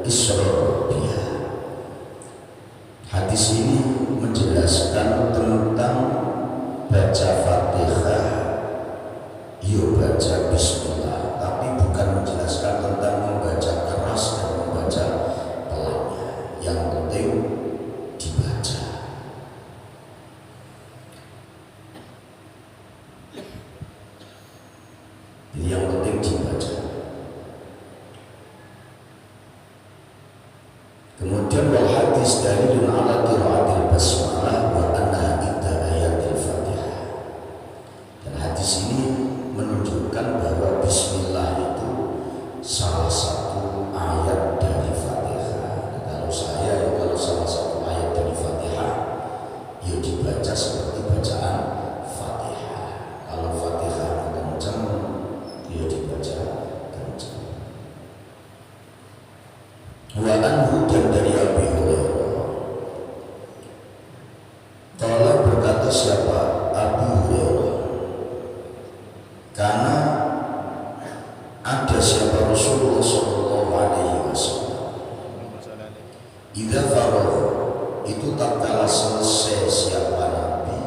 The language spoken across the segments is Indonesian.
Isra biha. Hadis ini menjelaskan tentang baca Fatihah, baca Bismillah, tapi bukan menjelaskan tentang membaca keras dan membaca pelannya. Yang penting dibaca. Yang penting dibaca. Kemudian wal hadis dalilun ala qiraatil basmalah wa annaha inda ayatil Fatihah. Dan hadis ini menunjukkan bahwa bismillah itu salah satu ayat dari Fatihah. Kalau salah satu ayat dari Fatihah, ya dibaca seperti bacaan Fatihah. Kalau Fatihah kencang, ya dibaca kencang. Wa anhu, dan dari Abi Hurairah, kalau berkata siapa? Abu Hurairah. Karena ada siapa Rasulullah Sallallahu Alaihi Wasallam, idza faragha, itu tak kalah selesai siapa Nabi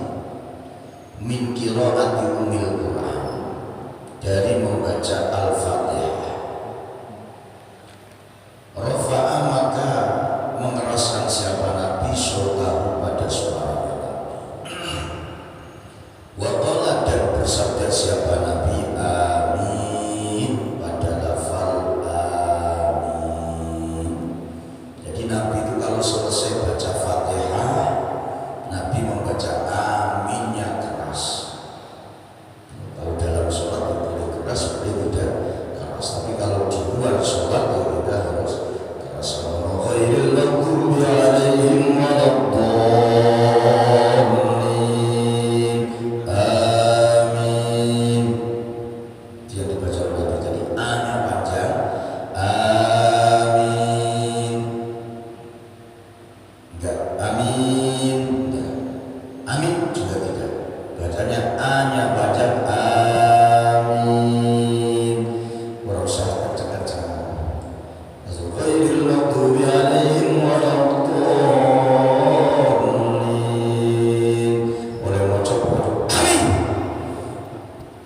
min qiraati ummil Quran, dari membaca Al-Fatihah, rafa'a, maka mengeraskan siapa Nabi sautahu, pada suaranya Nabi, wa qala, dan bersabda siapa Nabi amin, pada lafal amin. Jadi Nabi itu kalau selesai baca Fatihah, Nabi membaca aminnya keras. Kalau dalam sholat itu boleh keras, boleh tidak keras. Tapi kalau di luar sholat ya kita harus keras. Ghairil maghdubi alaihim waladdallin. Amin. Dia dibaca lagi, jadi A-nya panjang. Amin. Enggak, amin. Enggak. Amin juga tidak. Bacanya A-nya panjang. Amin. Ora usah kencang-kencang. Ghairil maghdubi alaihim waladdallin. Oleh maca amin.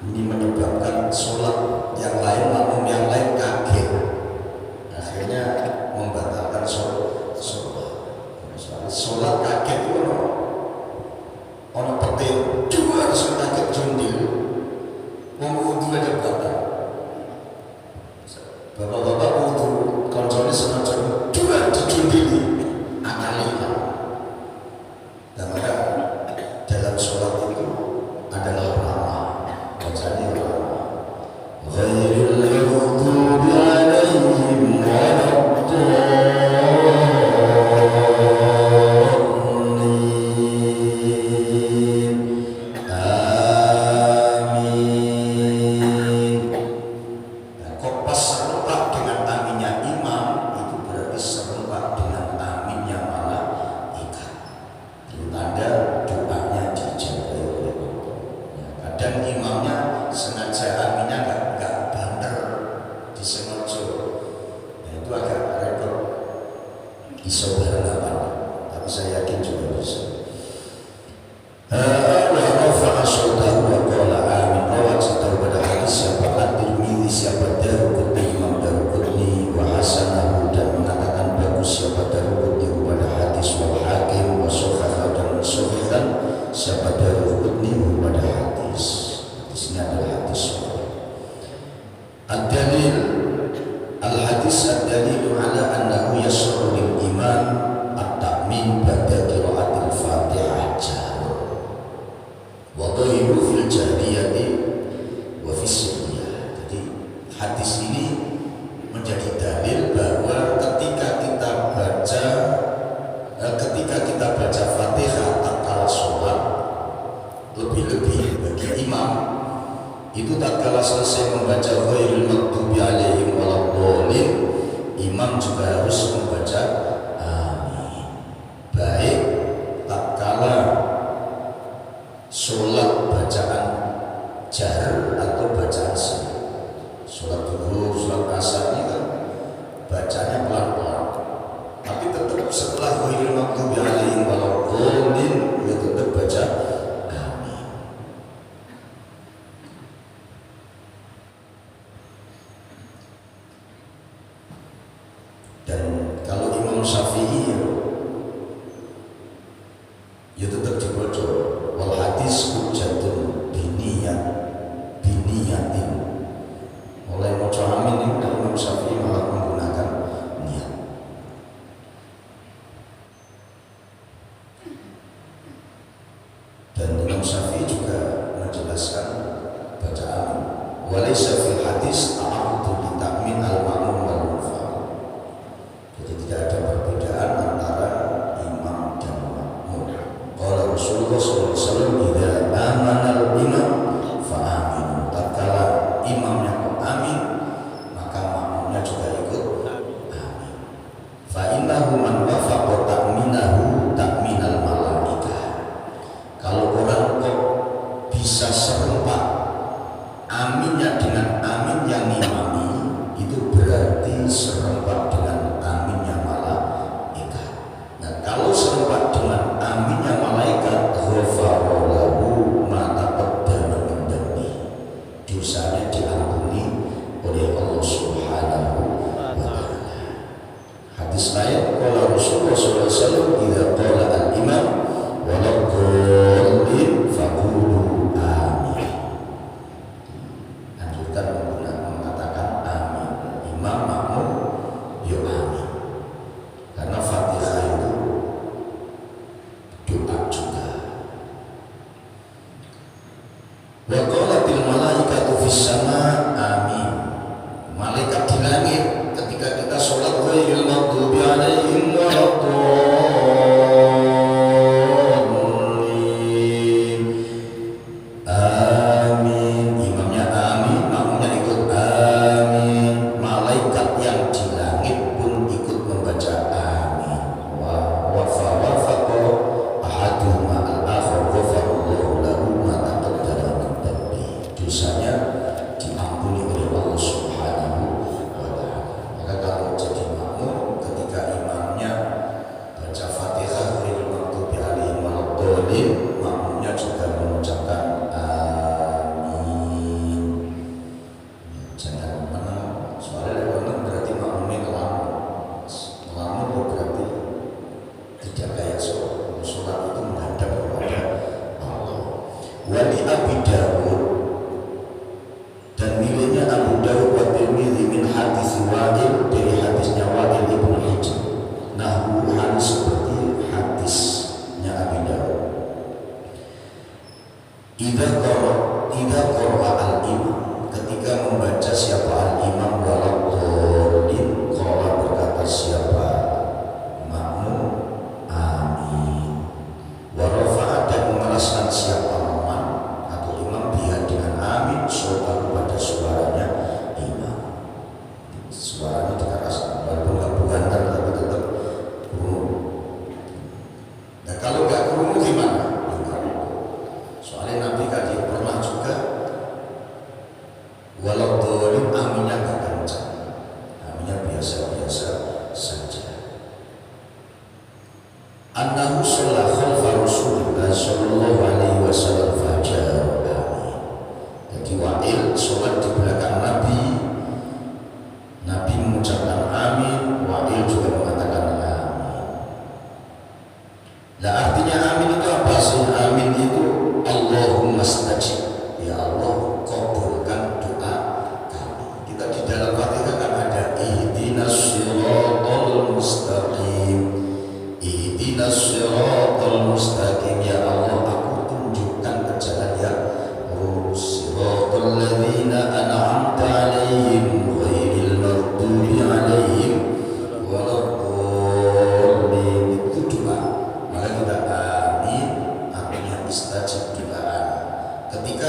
Ini menyebabkan sholat yang lain, makmum yang lain kaget, akhirnya membatalkan sholat. Sholat kaget itu ono petir dua, harus kaget jundil, mau wudhu aja batal. Bapak-bapak wudhu konsolnya sengaja dua dijundili, akali. Dan maka dalam sholat itu adalah ramah, bacanya ramah. Ghairil maghdubi alaihim waladdallin. Amin. Nah, kok pas serempak dengan aminnya imam, itu berarti serempak dengan aminnya malaikat. Itu tanda doanya dijaga oleh Allah. Kadang imamnya sengaja aminnya nggak banter, disengaja. Nah, itu agak repot. Iso berlawan, tapi saya yakin juga bisa. Wa rafa'a sautahu wa qala amin. Rawat tahu pada hadis siapa At-Tirmidzi, siapa Daruqutni, Imam Daruqutni, wa hasanahu, dan mengatakan bagus siapa Daruqutni pada hadis, wal Hakim wa sahhahu, dan sahihkan siapa Daruqutni pada hadis. Hadisnya adalah hadis sahih. Ad-dalil al-hadis ad-dalilu ala annahu yasru lil iman at-ta'min ba'da qiraatil Fatihah jahran wa ghairu fil jahriyati wa fis sirriyah. Jadi hadis ini menjadi dalil bahwa ketika kita baca Fatihah tatkala sholat, lebih-lebih bagi imam itu tatkala selesai membaca ghairil maghdubi alaihim waladdallin, imam juga harus membaca amin. Baik tatkala sholat bacaan jahar atau bacaan sirri. Sholat duhur, sholat asar ini kan bacanya pelan-pelan. Imam Syafi'i ya tetap dibaca wal hadis hujjatun biniyatin. Mulai maca amin ini Imam Syafi'i malah menggunakan niat. Dan Imam Syafi'i juga menjelaskan baca amin. Walaysa fil hadis ta'arudun li ta'min al-ma'mum wal munfarid. Jadi tidak ada perbedaan antara imam dan makmum. Qala Rasulullah sallallahu alaihi wasallam idza amana al-imam fa aminu. Tatkala imamnya amin, maka makmumnya juga ikut amin. Fa innahu man wafaqa ta'minahu ta'minal malaikah. Kalau orang kok bisa serempak aminnya dengan amin yang imami, itu berarti serempak dengan aminnya malaikat. Nah, kalau serempak dengan aminnya malaikat, ghafara lahu ma taqaddama min dhanbi. Dosanya diampuni oleh Allah Subhanahu wa taala. Hadis lain qala Rasulullah sallallahu alaihi wasallam idza qala al-imam wa laqul faqulu amin. Anjurkan mengatakan amin. Imam makmum ya amin. Karena Fatihah itu doa juga. Wa qalatil malaikatu fis sama amin. Malaikat di langit ketika kita sholat ghairil maghdubi alaihim waladdallin. Amin. Imamnya amin, makmumnya ikut amin. Malaikat yang di langit pun ikut membaca amin. Wa wafaqa ahaduhuma al-akhar ghafarallahu lahu ma taqaddama min dhanbi. Dosanya diampuni oleh Allah Subhanahu wa taala. Maka kalau jadi makmum ketika imamnya baca Fatihah ghairil maghdubi alaihim waladdallin, makmumnya juga mengucapkan amin. Jangan menang, soalnya menang berarti makmumnya ngelamun. Ngelamun berarti tidak kayak sholat. Sholat itu menghadap kepada Allah. Wali Abi Dawud dan miliknya Abu Dawud wa Tirmidzi min hadis Wa'il, dari hadisnya Wa'il ibn Hujr. Nahu hadis seperti hadisnya Abi Dawud. Idza qara'a al-imam, ketika membaca siapa al-imam waladdallin, qala berkata siapa makmum amin. Wa rafa'a, dan mengeraskan siapa makmum atau imam biha dengan amin, soal pada suaranya imam. Suaranya dikeraskan walaupun nggak bukankan tapi tetap kurung. Nah kalau nggak kurung gimana? Soalnya Nabi tadi pernah juga waladdallin aminnya nggak kencang, aminnya biasa-biasa saja. Annahu shalla khalfa Rasulillah sallallahu alaihi wasallam fajar amin. Jadi Wa'il sholat di belakang Nabi, Nabi mengucapkan amin, Wa'il juga mengatakan amin. Nah artinya amin itu apa sih? Amin itu Allahumma stajib, ya Allah kabulkan doa kami. Kita di dalam Fatihah kan ada ihdinas siratal mustaqim, ihdinas siratal mustaqim, ya Allah aku tunjukkan ke jalan yang lurus. Siratal ladzina an'amta alaihim ghairil maghdubi alaihim waladdallin. Itu doa. Maka kita amin, artinya istajib doa. Ketika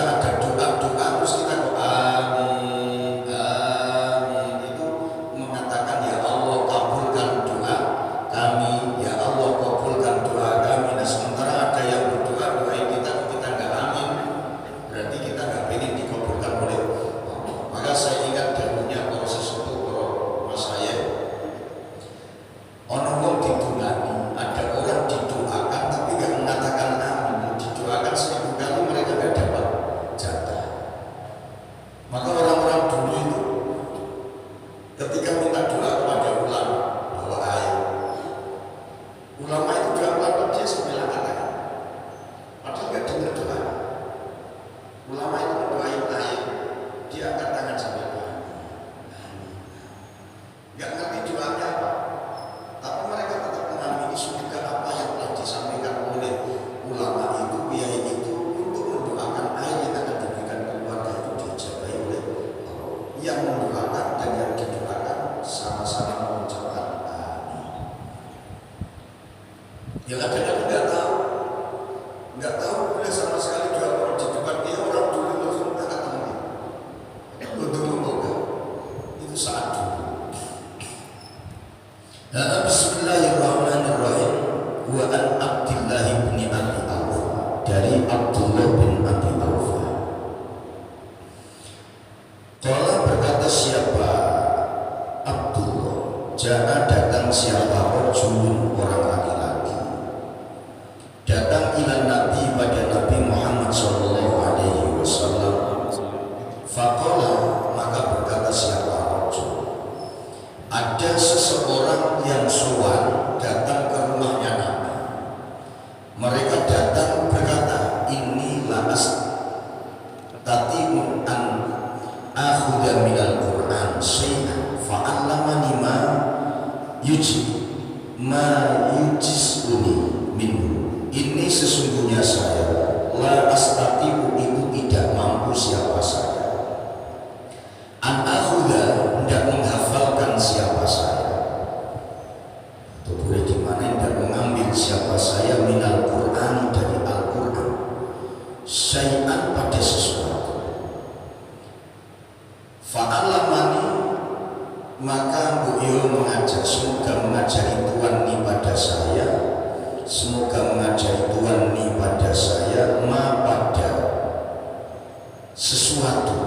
Yang kadang-kadang nggak tahu boleh sama sekali juga orang di depan dia orang dulu langsung tak ketemu. Untuk membuka itu saat dulu. Bismillahirrahmanirrahim. Wa an Abdillah bin Abi Awfa, dari Abdullah bin Abi Awfa. Qala, berkata siapa Abdullah, jana datang siapa rajulun, orang laki-laki, datang ila Nabi, pada Nabi Muhammad sallallahu alaihi wasallam. Faqala, maka berkata siapa rajul, ada seseorang yang sowan datang ke rumahnya Nabi. Mereka datang berkata, ini laas tatimun an akhudha minal Qur'an syai'an fa'allamani ma yujizuni minhu. Ini sesungguhnya saya, la astati'u, itu tidak mampu siapa saya, an akhudha, hendak menghafalkan siapa saya, atau boleh dimana hendak mengambil siapa saya, minal Qur'an, dari Al-Quran, syai'an, pada sesuatu. Fa'alamani, maka beliau mengajar, semoga mengajari Tuhan ni pada saya, semoga mengajari Tuhan ni pada saya, ma, pada sesuatu,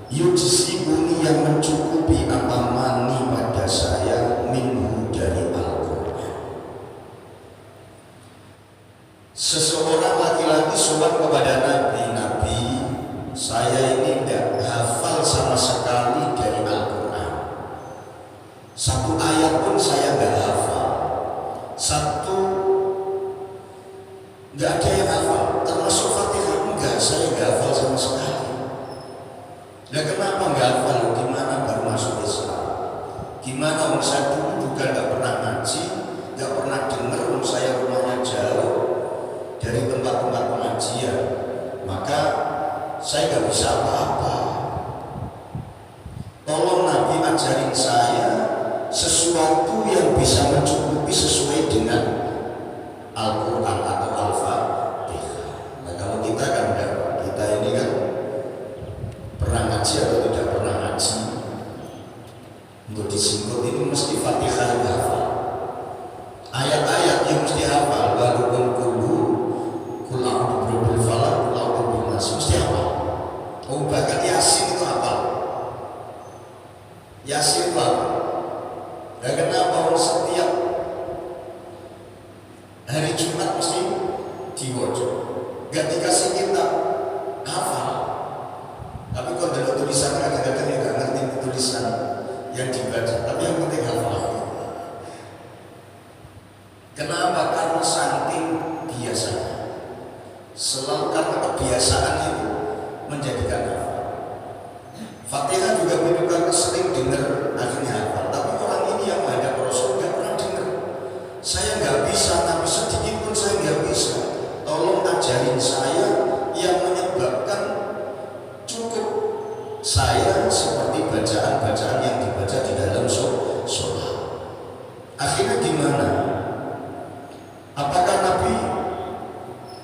yujizibuni, yang mencukupi, apa mani, pada saya, minhu, dari Al-Quran. Seseorang laki-laki sowan kepada Nabi, Nabi, saya ini tidak hafal sama sekali dari Al-Quran. Satu ayat pun saya nggak hafal. Satu nggak ada yang hafal, termasuk Fatihah enggak, saya nggak hafal sama sekali. Nah, kenapa nggak hafal? Gimana baru masuk Islam? Gimana orang saya dulu juga nggak pernah ngaji, nggak pernah dengar, orang saya rumahnya jauh dari tempat-tempat pengajian, maka saya nggak bisa apa-apa. Tolong Nabi ajarin saya sesuatu yang bisa mencukupi sesuai dengan Al-Quran atau Al-Fatihah. Nah, kalau kita kan enggak, kita ini kan pernah ngaji atau tidak pernah ngaji, untuk disingkut ini mesti Fatihah yang hafal, ayat-ayat yang mesti hafal, walaupun kul a'udzu birabbil falaq, kul a'udzu birabbin nas, mesti hafal. Oh, bahkan Yasin itu hafal. Yasin itu hafal. Dan kenapa orang setiap hari Jumat mesti diwojo, gak dikasih kitab, hafal. Tapi kalau dalam tulisan kadang-kadang ya gak ngerti tulisan yang dibaca, tapi yang penting hafal. Kenapa? Karena saking biasanya, selalu karena kebiasaan itu menjadikan hafal. Fatihah juga begitu, karena sering dengar akhirnya hafal. Tapi orang ini yang menghadap Rasul gak pernah dengar. Saya nggak bisa, tapi sedikit pun saya nggak bisa. Tolong ajarin saya yang menyebabkan cukup saya seperti bacaan-bacaan yang dibaca di dalam sholat. Akhirnya gimana? Apakah Nabi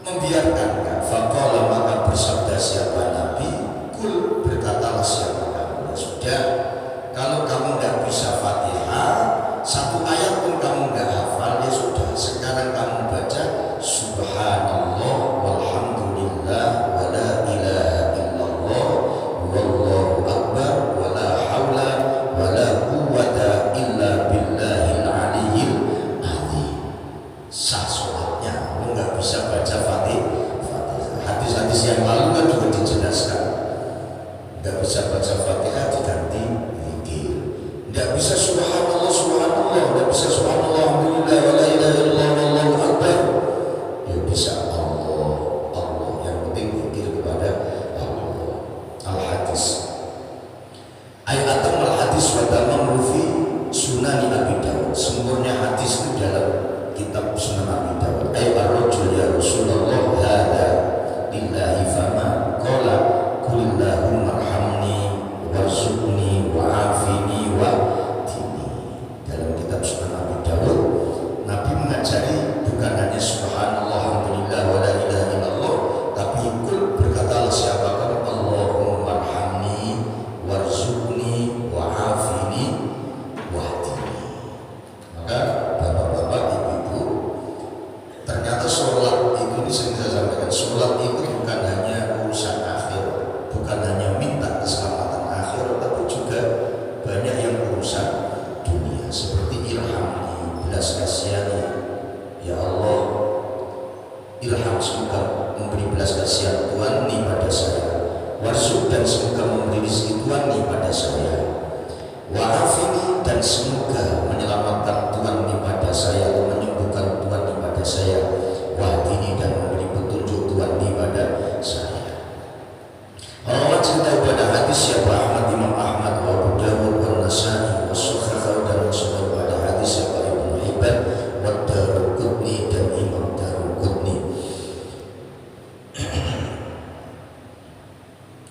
membiarkan? Faqala, maka bersabda siapa Nabi, kul, berkatalah siapa kamu, ya sudah, kalau kamu tidak bisa Fatihah, satu ayat pun kamu tidak hafal, ya sudah, sekarang kamu baca subhanallah walhamdulillah wa la ilaha illallah wallahu akbar wa la hawla wa la quwwata illa billahil aliyyil azim. Sah sholatnya, lu nggak bisa baca Fatihah. Hadis-hadis yang lalu kan juga dijelaskan, nggak bisa baca Fatihah diganti zikir, nggak bisa subhanallah subhanallah, nggak bisa subhanallah alhamdulillah wa la ilaha illallah wallahu akbar, ya bisa Allah Allah, yang penting zikir kepada Allah. Al-hadis ayatam al-hadis wa tamam fi sunani Abi Dawud, sempurna hadis itu dalam kitab Sunan Abi Dawud. Ar-rajul ya Rasulullah hada lillahi fama qala kulillahumma arhamni warzuqni wa'afini wa tini. Dalam kitab Sunan Abi Dawud, Nabi semoga memberi belas kasihan Tuhan ni pada saya. Warsuk, dan semoga memberi rezeki Tuhan ni pada saya. Wa'afini, dan semoga menyelamatkan Tuhan ni pada saya atau menyembuhkan Tuhan ni pada saya. Wahdini, dan memberi petunjuk Tuhan ni pada saya. Allah cerita pada hadis siapa Ahmad, Imam Ahmad, wa Abu Dawud, wa Nasai, wa Sukhakhau, dan Muslim pada hadis siapa Ibnu Hibban, wa Daruqutni, dan Imam Daruqutni,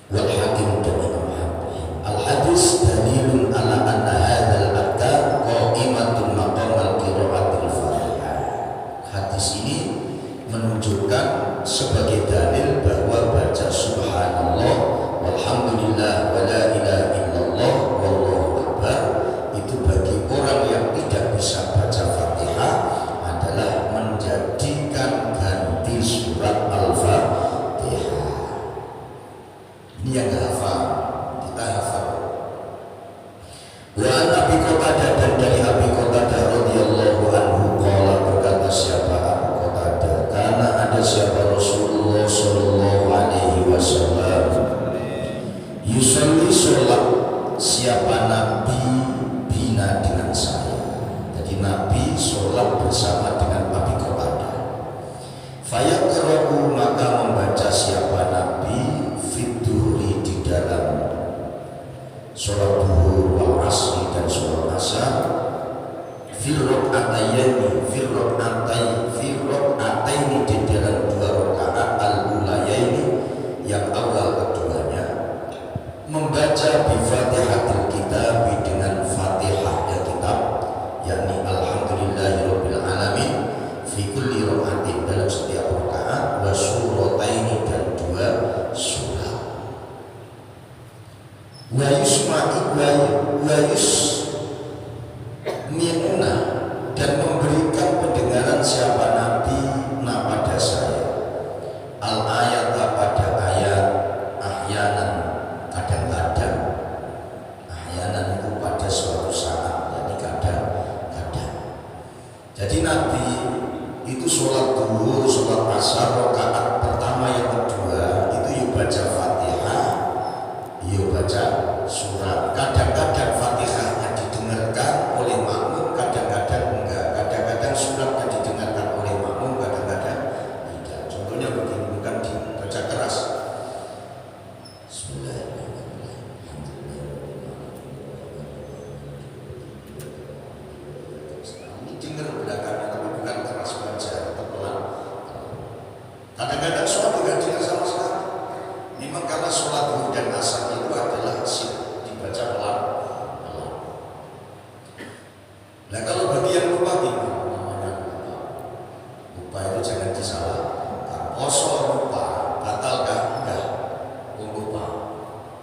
wal Hakim, dan Imam Hakim. Al hadis dalilun ala anna hadzal adkar qa'imatun maqam al-qira'atil Fatihah. Hadis ini menunjukkan sebagai dalil bahwa baca subhanallah walhamdulillah wa la ilaha illallah wallahu akbar itu bagi orang yang tidak bisa baca Fatihah adalah menjadikan ganti surat Al-Fatihah. Ini yang hafal, kita hafal. Wa Abi Qatadah, dan dari Abi Qatadah radhiyallahu anhu qala, berkata siapa Abu Qatadah, karena ada siapa Rasulullah sallallahu alaihi wasallam yusolli, sholat siapa Nabi bina, dengan saya. Jadi Nabi sholat bersama dengan Abi Qatadah. Fayaqra'u, maka membaca siapa Nabi fituhri, di dalam sholat duhur wal asri, dan sholat asar, firrok'ataini, di dalam 2 rakaat al-ulayaini, yang awal keduanya, membaca bi-Fatihatil Kitab, dengan Fatihahnya kitab, yakni alhamdulillahirabbil alamin, fi kulli raka'atin, dalam setiap rakaat, wa surataini, dan 2 surah. Wa yusmi'una, dan memberikan pendengaran siapa Nabi pada saya, al ayata, pada ayat, ahyanan, kadang-kadang, ahyanan itu pada suatu saat, jadi kadang-kadang. Jadi Nabi itu sholat duhur, sholat asar, rakaat pertama yang kedua itu yuk baca Fatihah, yuk baca surat. Kadang-kadang Fatihahnya didengarkan oleh makmum, kadang-kadang enggak. Kadang-kadang suratnya didengarkan oleh makmum, kadang-kadang tidak. Contohnya begini, bukan dibaca keras. Ini dengar belakangnya, tapi bukan keras baca, tetap pelan. Kadang-kadang sholat juga tidak sama sekali. Memang karena sholat duhur dan asar itu adalah dibaca pelan. Nah kalau bagi yang lupa gimana? Namanya lupa. Lupa itu jangan disalah. Poso lupa, batalkah? Enggak. Lupa.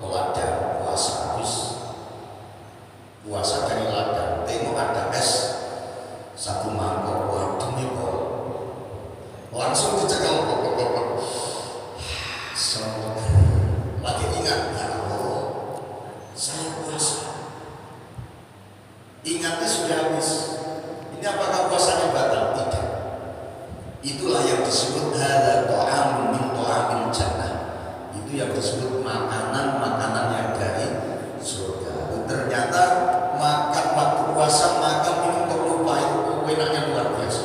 Ladang puasa habis. Puasa dari ladang. Tengok ada es 1 mangkok, wah demi kok. Langsung dicekal kok. Semoga lagi ingat, ya Allah, saya puasa. Ingatnya sudah habis. Ini apakah puasanya batal? Tidak. Itulah yang disebut hadza ta'amun min ta'amil jannah. Itu yang disebut makanan-makanan yang dari surga. Ternyata makan waktu puasa, makan minum kok lupa, itu enaknya luar biasa.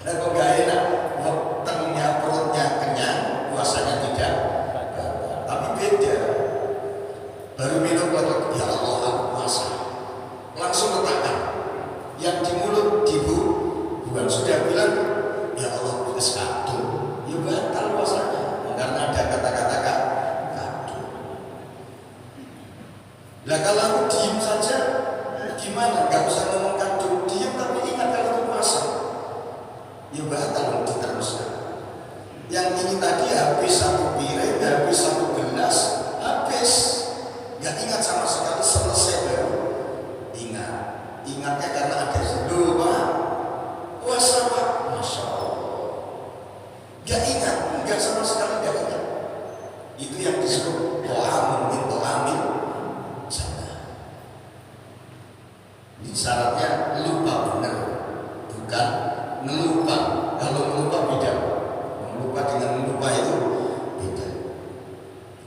Dan kok gak enak, wetengnya perutnya kenyang, puasanya tidak gagal. Tapi beda. Baru minum lalu, ya Allah aku puasa. Langsung letakkan. Yang di mulut dibuang. Sudah bilang, ya Allah putus kado. Ya batal puasanya. Karena ada kata-kata kado. Nah kalau aku diem saja, gimana? Gak usah ngomong kado. Diem tapi ingat kalau itu puasa. Ya batal diteruskan. Yang ini tadi habis 1 piring, habis 1 gelas, habis. Gak ingat sama sekali, selesai baru ingat. Ingatnya karena ada lupa. Puasa Pak, Masya Allah. Gak ingat, gak sama sekali gak ingat. Itu yang disebut to'amun min to'amil jannah. Ini syaratnya lupa benar, bukan ngelupa. Kalau ngelupa beda. lupa dengan lupa itu beda.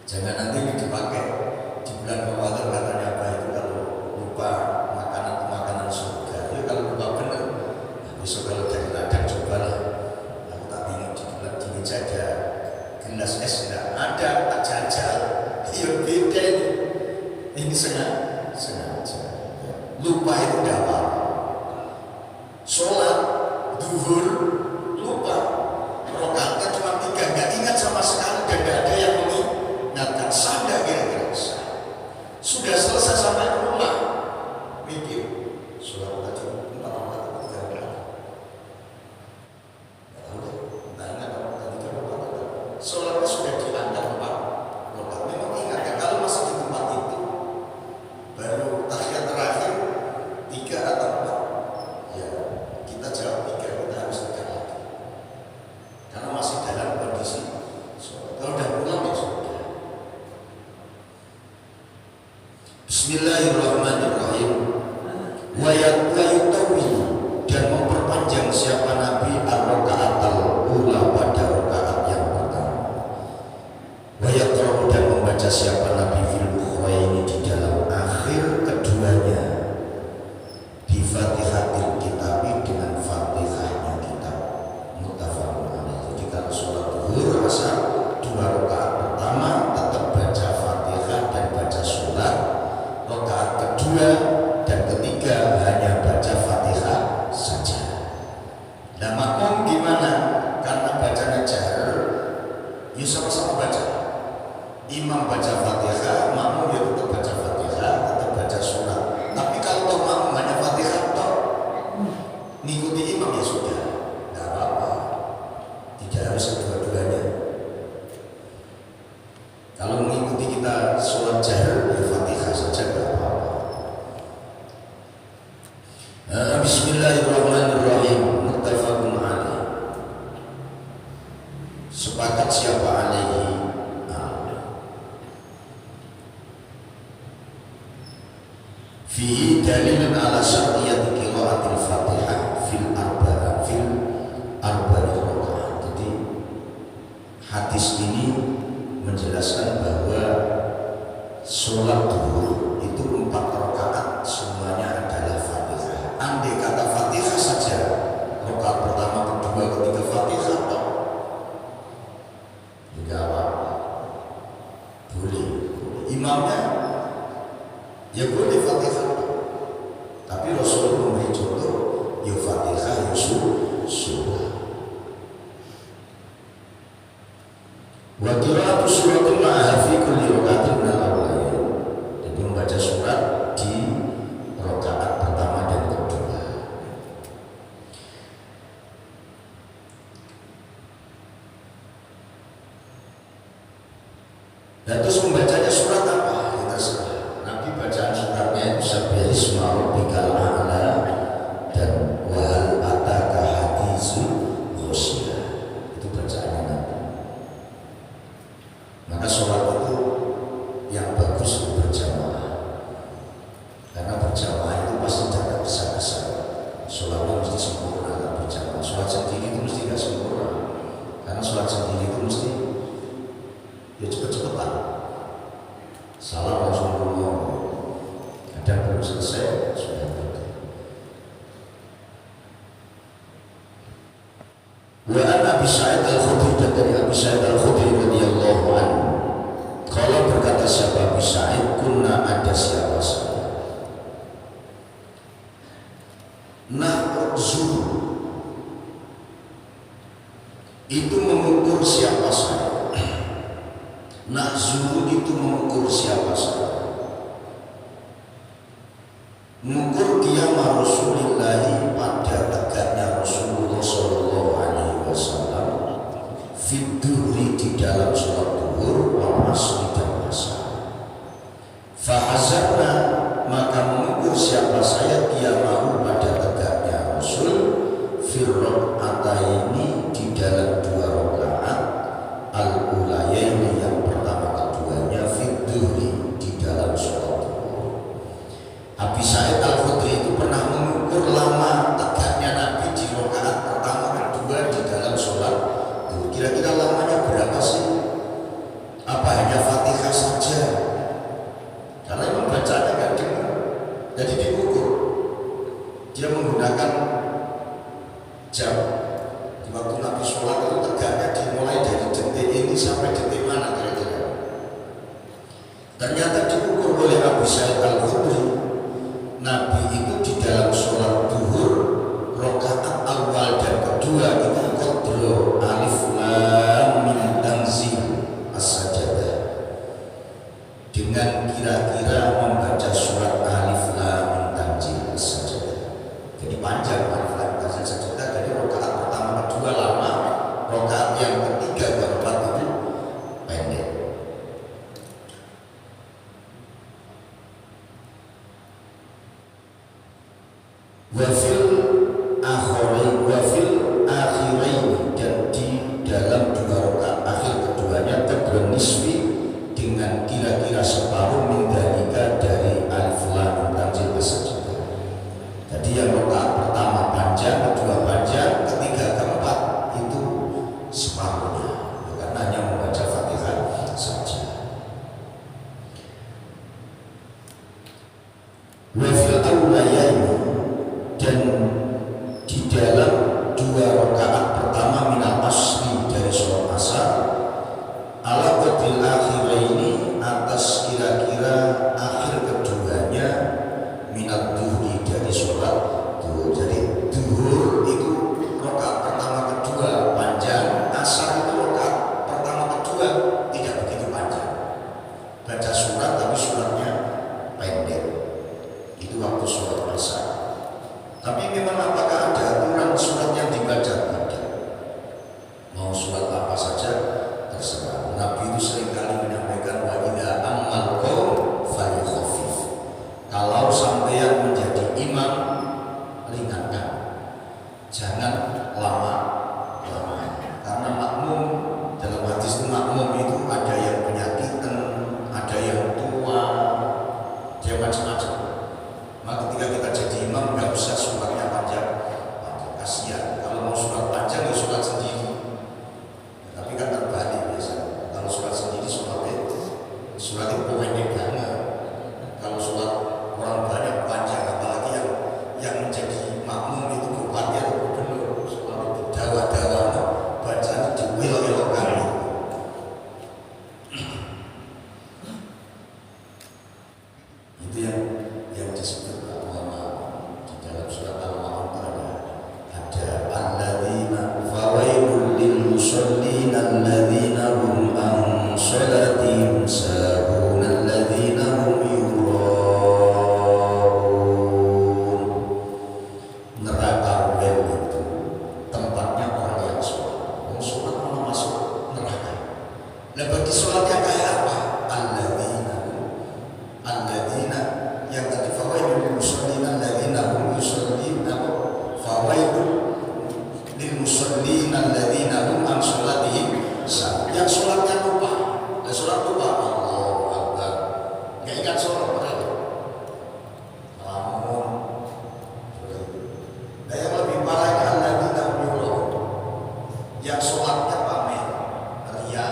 Jangan nanti ini dipakai di bulan Ramadan katanya apa itu kalau lupa makanan surga. Ya kalau lupa benar, besok kalau dari ladang cobalah. Aku tak bingung di meja ada gelas es tidak ada, tak jajal. Ya beda ini. Ini sengaja. Lupa itu tidak apa-apa. Sholat duhur lupa, rakaatnya cuma 3, nggak ingat sama sekali dan nggak ada yang mengingatkan. Sadar kira-kira sudah selesai sampai rumah, mikir sholat tadi 4 rakaat 3 rakaat. Nggak ingat apa tadi 3 rakaat. Sholatnya sudah dianggap 4 rakaat. Memang ingat ya, kalau masih di tempat itu baru tahiyat terakhir 3 atau 4, ya kita jawab 3, kita harus 3 lagi karena masih dalam kondisi sholat. Kalau udah pulang ya sudah. Bismillahirrahmanirrahim. Wa yutawi, dan memperpanjang siapa Nabi ar-raka'atal ula pada rakaat yang pertama. Wa yaqra'u, dan membaca siapa Nabi fil ukhraini, di dalam akhir keduanya, di Fatihatil Kitab, dengan Fatihahnya kitab. Muttafaqun alaih. Jadi kalau sholat zuhur asar 2 rakaat pertama tetap baca Fatihah dan baca surat. Rakaat kedua dan ketiga hanya baca Fatihah saja. Nah makmum gimana? Karena bacanya jahar, ya sama-sama baca. Imam baca Fatihah, makmum ya tetap baca Fatihah, tetap baca surat. Tapi kalau toh makmum hanya Fatihah toh ngikuti imam ya sudah, nggak apa-apa. Tidak harus kedua-duanya. Kalau mengikuti kita sholat jahar ya Fatihah saja, nggak apa-apa. Bismillahirrahmanirrahim. Muttafaqun alaih. Sepakat siapa alaihi? Fihi dalilun ala syar'iyyati qira'atil Fatihah fil arba'in rakaat. Jadi hadis ini menjelaskan bahwa sholat zuhur itu 4 rakaat semuanya adalah Fatihah. Andai kata Fatihah saja, rakaat pertama, kedua, ketiga Fatihah toh, tidak apa-apa, boleh. Imamnya ya boleh Fatihah, tapi Rasul memberi contoh ya Fatihah ya surah. Wa qira'atu suratin ma'aha fi kulli raka'atin min al-awwalain. Jadi membaca surat di rakaat pertama dan kedua. Dan terus membacanya surat apa? Ya terserah. Nabi bacaan suratnya itu Sabbihisma rabbikal a'la dan wa hal ataka haditsul ghasyiyah. Itu bacaannya Nabi. Maka sholat itu yang bagus berjamaah, karena berjamaah itu pasti tidak besar-besar. Sholatnya mesti sempurna kalau berjamaah. Sholat sendiri itu mesti tidak sempurna, karena sholat sendiri itu mesti ya cepet-cepetan. Salam langsung ngomong, kadang belum selesai sudah pergi. Wa an Abi Sa'id al-Khudri, dari Abi Sa'id al-Khudri radhiyallahu anhu, kalau berkata siapa Abi Sa'id, kunna, ada siapa saya, nahzuru, itu mengukur siapa saya. Nahzuru itu mengukur siapa saya, mengukur qiyamah Rasulillahi, pada tegaknya Rasulullah sallallahu alaihi wasallam, fid-duhri, di dalam sholat duhur, wal asri, dan asar. Fahazarna, maka mengukur siapa saya qiyamahu, pada tegaknya Rasul, firrok ataini, di dalam 2 rakaat, al-ulayaini, yang pertama keduanya, fid-duhri, di dalam sholat duhur. Abi Sa'id al-Khudri itu pernah dia menggunakan jam. Di waktu Nabi sholat itu tegaknya dimulai dari detik ini sampai detik mana kira-kira. Ternyata diukur oleh Abu Sa'id Al-Khudri, Nabi itu di dalam sholat duhur rakaat awal dan kedua itu qadru alif lam mim tanzil as-sajdah, dengan kira-kira membaca surat alif lam mim tanzil as-sajdah. Jadi panjang alif lam mim tanzil as-sajdah. Jadi rakaat pertama kedua lama, rakaat yang ketiga keempat itu pendek. Wafil akhirain, dan di dalam dua rakaat akhir keduanya qadrun nisfi, dengan kira-kira separuh mindalika dari alif lam mim tanzil as-sajdah. Jadi yang rakaat pertama panjang, kedua panjang, ketiga keempat itu separuhnya, karena hanya membaca Fatihah saja. Wafil awlayain, dan di dalam dua rakaat pertama minal asri dari sholat asar, ala qadril akhiraini, atas kira-kira akhir keduanya, minat duhri dari sholat duhur. Jadi duhur itu rakaat pertama kedua panjang, asar itu rakaat pertama kedua tidak begitu panjang, baca surat tapi suratnya pendek. Itu waktu sholat asar. Tapi memang apakah ada aturan surat yang dibaca? Tidak. Mau surat apa saja terserah. Nabi itu seringkali menyampaikan wa idza ammal qaum falyukhaffif. Kalau sampeyan menjadi imam, ringankan. Jangan lama-lama. Karena makmum, dalam hadis itu makmum itu ada yang penyakitan, ada yang tua, dia macam-macam. Maka ketika kita jadi imam, nggak usah suratnya panjang, kasihan. Kalau mau surat panjang, ya surat sendiri. Tapi kan terbalik biasa. Kalau surat sendiri, surat itu pendek banget. Kalau surat orang banyak panjang, apalagi yang menjadi makmum itu bupati atau gubernur, surat itu dawa-dawa, bacanya diwil-wilkan. Itu yang disebut di dalam surat Al-Ma'un ada alladzina fawailul lil musallin alladzina hum an salatihim sahun alladzina hum yura'un. Neraka itu tempatnya orang yang sholat. Orang sholat malah masuk neraka. Nah, bagi sholatnya kayak apa? Alladzina yang tadi fawailul lil musallin alladzina hum yusallina, fawailul lil musallin alladzina hum an salatihim sahun. Yang sholatnya lupa. Nah, sholat lupa, Allahu Akbar, nggak ingat sholat mereka. Namun, nah yang lebih parahnya alladzina hum yura'un, yang sholatnya pamer, ria.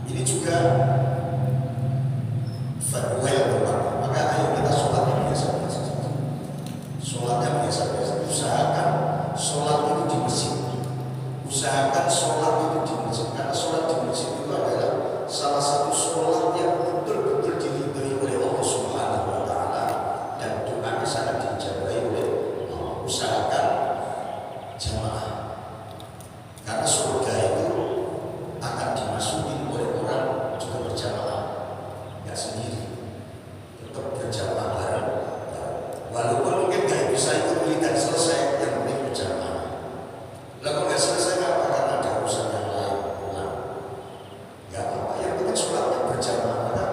Ini juga farwell tempatnya. Maka ayo kita sholatnya biasa-biasa saja. Sholatnya biasa-biasa. Usahakan sholat itu di masjid. Usahakan sholat itu di masjid. Karena sholat di masjid itu adalah salah satu sholat yang betul-betul diridhoi oleh Allah Subhanahu wa Ta'ala, dan doanya sangat dijabahi oleh Allah. Usahakan jamaah. Karena surga itu akan dimasuki oleh orang juga berjamaah, nggak sendiri, tetap berjamaah bareng. Walaupun mungkin nggak bisa ikut militer selesai, yang penting berjamaah. Lalu nggak selesai apa? Karena ada urusan yang lain, pulang. Nggak apa-apa, yang penting sholatnya berjamaah. Karena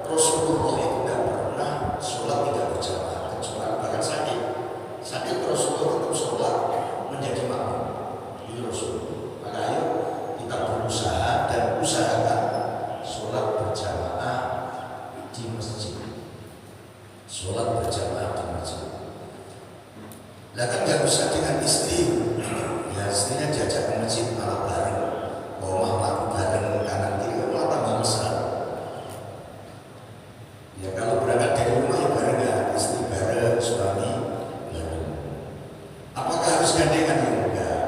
Rasulullah itu nggak pernah sholat tidak berjamaah, kecuali bahkan sakit. Sakit Rasulullah tetap sholat menjadi makmum. Itu Rasulullah. Maka ayo kita berusaha dan usahakan sholat berjamaah di masjid. Sholat berjamaah di masjid. Lah kan nggak bisa dengan istri. Ya istrinya diajak ke masjid malah bareng, bawa mama bareng kanan kiri, malah tambah mesra. Ya kalau berangkat dari rumah ya bareng, ya istri bareng, suami. Nah, gandengan ya enggak.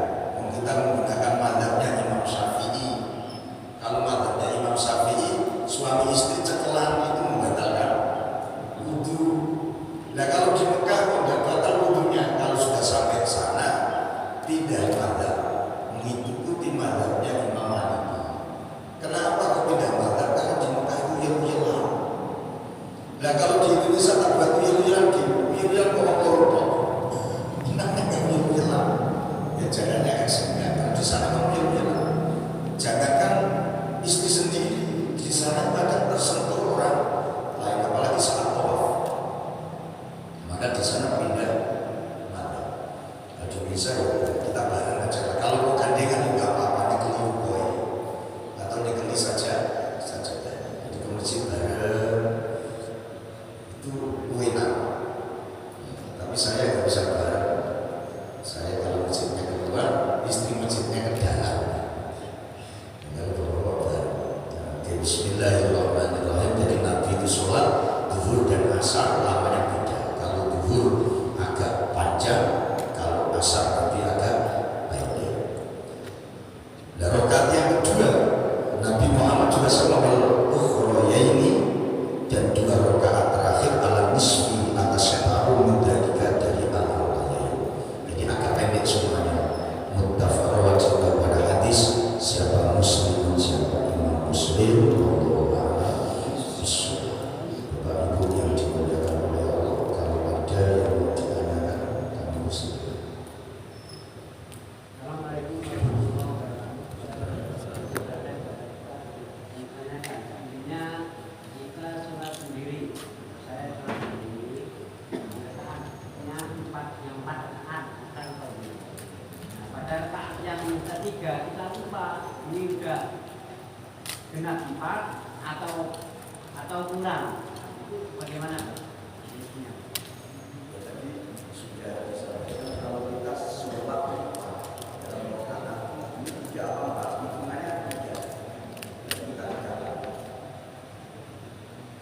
Kita menggunakan mazhabnya Imam Syafi'i. Kalau mazhabnya Imam Syafi'i, suami istri cekelan itu membatalkan wudu. Nah kalau di Mekah kok nggak batal wudunya? Kalau sudah sampai ke sana pindah mazhab, mengikuti mazhabnya Imam Maliki. Kenapa kok pindah mazhab? Karena di Mekah itu yel-yelan. Nah kalau di Indonesia tak buat yel-yelan, yel-yelan kok ngomong. Namanya yel-yelan. Ya jalannya ekstrim. Kalau di sana kok yel-yelan. Jangankan istri sendiri, di sana kadang tersentuh orang lain, apalagi saat tawaf. Maka di sana pindah mazhab. Nah, di Indonesia ya kita bareng aja. Kalau mau gandengan nggak apa-apa, dikeliru boy atau dikeli saja. Jadi ke masjid bareng itu enak. Tapi saya nggak bisa bareng. Saya kalau masjidnya keluar, istri masjidnya ke dalam. Bismillahirrahmanirrahim. Jadi Nabi itu sholat zuhur dan asar lamanya beda. Kalau zuhur agak panjang, kalau asar Nabi agak pendek. Dan rakaat yang kedua Nabi Muhammad juga sholawal ukhroya ini, dan dua rakaat terakhir ala nisfi atas separuh mudalika dari al-awalnya. Jadi agak pendek semuanya. Muttafaq pada hadis siapa muslimun siapa imam muslim. Bapak Ibu yang dimuliakan oleh Allah, kalau ada yang mau ditanyakan kami muslim. Assalamualaikum warahmatullahi wabarakatuh. Intinya kita sholat sendiri, saya sholat sendiri. Yang empat rakaat kita lupa. Nah, pada rakaat yang ketiga kita lupa ini udah genap 4 atau kurang. Bagaimana? Tadi sudah disampaikan kalau kita sholat dalam rakaat ini 3 apa 4 hitungannya 3. Jadi kita jalan.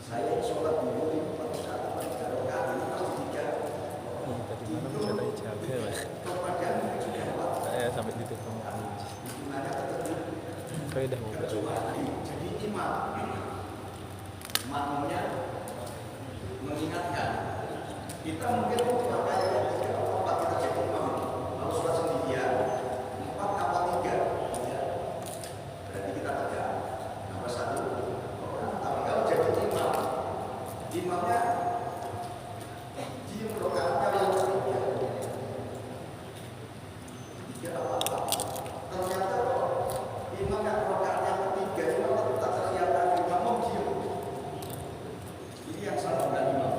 Saya sholat dulu 4 rakaat atau 3 rakaat ini pasti 3. Itu kepadanya sudah 4. Saya sampai di titik Hitungannya tetap saya udah mau kecuali jadi makmumnya mengingatkan kita mungkin pakai yang 3 atau 4 kita jadi imam kalau sholat sendirian 4 apa 3 ya. Berarti kita tegak nomor 1 orang. Tapi kalau jadi imamnya diem rakaatnya yang ketiga 3 apa 4 ternyata imamnya rakaat yang ketiga imam tetap terlihat lagi imam diem. Ini yang salah bukan imam,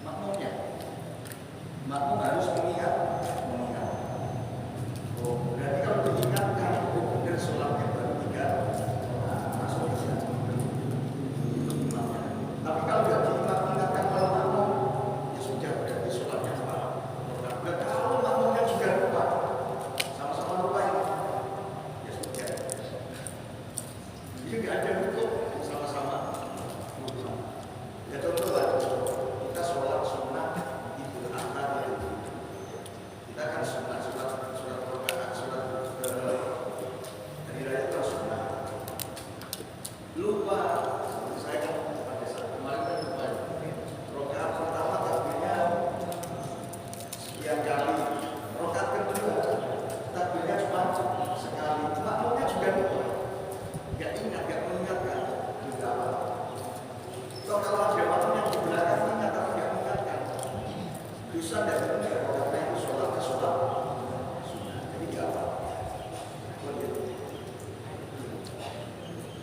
makmumnya. Makmum harus mengingat. Oh, berarti kalau diingatkan benar sholatnya baru 3 masuk bisa. Itu imamnya. Tapi kalau tidak diingatkan oleh makmum, ya sudah berarti sholatnya salah. Nah, kalau makmumnya juga lupa, sama-sama lupa ini, ya sudah. Jadi nggak ada hukum sama-sama. Ya contohlah kita sholat sunnah Idul Adha itu. Kita kan sunnah sholat rakaat sholat hari raya itu sunnah. Lupa saya kan pada saat kemarin kan lupa. Rakaat pertama takbirnya sekian kali. Rakaat kedua takbirnya cuma sekali. Makmumnya juga lupa. Gak mengingatkan juga apa. So, kalau ada makmum yang di belakang ingat tapi tidak mengingatkan, dosa dari itu karena itu sholat sunnah. Jadi tidak apa.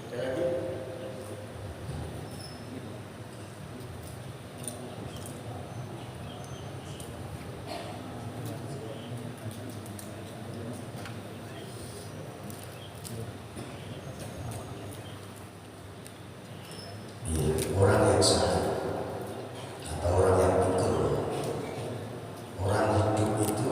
Ada lagi? Orang yang sakit atau orang yang pikir, orang hidup itu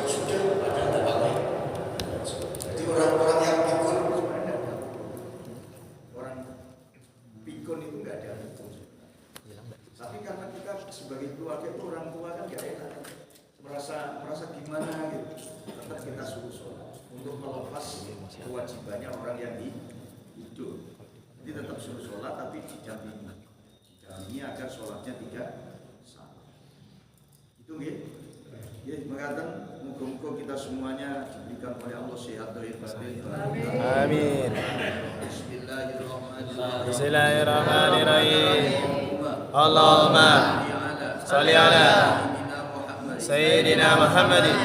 sudah padahal tidak pakai. Jadi orang-orang yang pikun, orang pikun itu nggak ada hukum. Tapi karena kita sebagai keluarga itu orang tua kan nggak enak, merasa gimana gitu. Tetap kita suruh sholat untuk melepas kewajibannya orang yang hidup. Jadi tetap suruh sholat tapi didampingi agar sholatnya tidak salah. Itu gitu. Ya, makanya muka-muka kita semuanya diberikan oleh Allah sehat dan batin. Amin. Bismillahirrahmanirrahim. Bismillahirrahmanirrahim. Allahumma sholli ala Sayyidina Muhammadin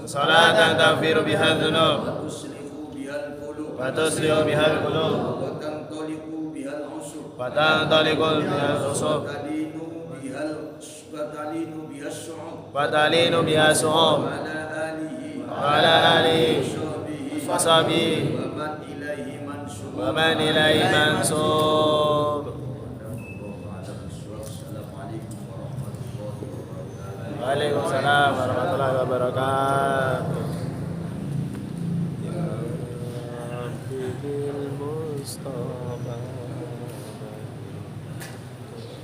salatan taghfiru biha dzunub wa tuslihu biha al-qulub wa tantaliqu biha al-usub wa talinu biha as-su'ub wa ala alihi wa sahbihi wa man ilaihi mansub. Waalaikumsalam warahmatullahi wabarakatuh.